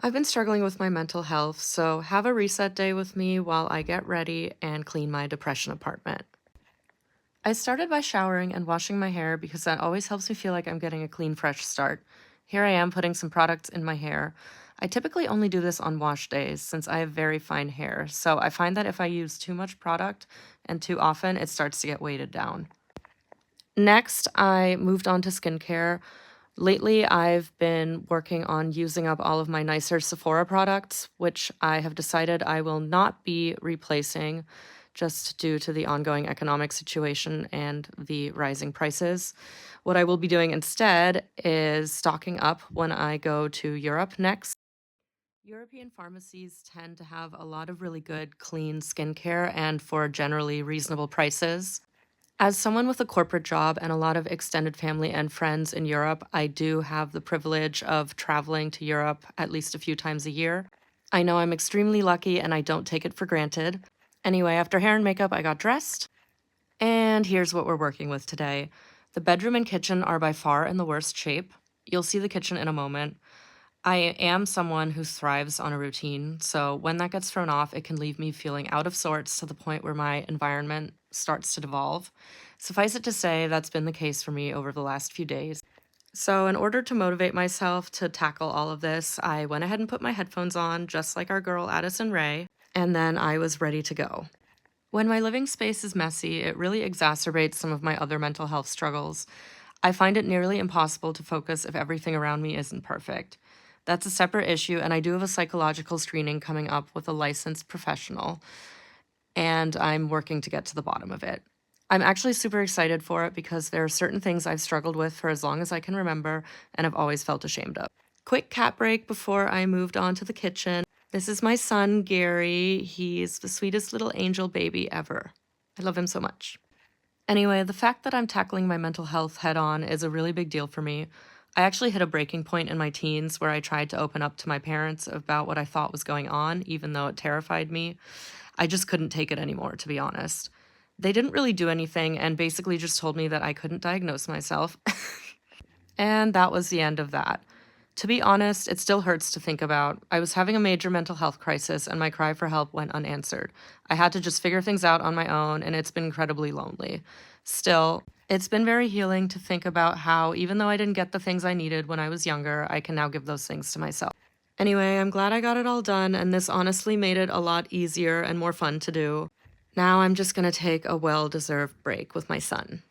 I've been struggling with my mental health, so have a reset day with me while I get ready and clean my depression apartment. I started by showering and washing my hair because that always helps me feel like I'm getting a clean, fresh start. Here I am putting some products in my hair. I typically only do this on wash days since I have very fine hair, so I find that if I use too much product and too often, it starts to get weighted down. Next, I moved on to skincare. Lately, I've been working on using up all of my nicer Sephora products, which I have decided I will not be replacing just due to the ongoing economic situation and the rising prices. What I will be doing instead is stocking up when I go to Europe next. European pharmacies tend to have a lot of really good, clean skincare and for generally reasonable prices. As someone with a corporate job and a lot of extended family and friends in Europe, I do have the privilege of traveling to Europe at least a few times a year. I know I'm extremely lucky and I don't take it for granted. Anyway, after hair and makeup, I got dressed, and here's what we're working with today. The bedroom and kitchen are by far in the worst shape. You'll see the kitchen in a moment. I am someone who thrives on a routine, so when that gets thrown off, it can leave me feeling out of sorts to the point where my environment starts to devolve. Suffice it to say, that's been the case for me over the last few days. So, in order to motivate myself to tackle all of this, I went ahead and put my headphones on, just like our girl Addison Rae, and then I was ready to go. When my living space is messy, it really exacerbates some of my other mental health struggles. I find it nearly impossible to focus if everything around me isn't perfect. That's a separate issue, and I do have a psychological screening coming up with a licensed professional, and I'm working to get to the bottom of it. I'm actually super excited for it because there are certain things I've struggled with for as long as I can remember and have always felt ashamed of. Quick cat break before I moved on to the kitchen. This is my son, Gary. He's the sweetest little angel baby ever. I love him so much. Anyway, the fact that I'm tackling my mental health head on is a really big deal for me. I actually hit a breaking point in my teens where I tried to open up to my parents about what I thought was going on, even though it terrified me. I just couldn't take it anymore, to be honest. They didn't really do anything and basically just told me that I couldn't diagnose myself. And that was the end of that. To be honest, it still hurts to think about. I was having a major mental health crisis and my cry for help went unanswered. I had to just figure things out on my own, and it's been incredibly lonely. Still, it's been very healing to think about how, even though I didn't get the things I needed when I was younger, I can now give those things to myself. Anyway, I'm glad I got it all done, and this honestly made it a lot easier and more fun to do. Now I'm just gonna take a well deserved break with my son.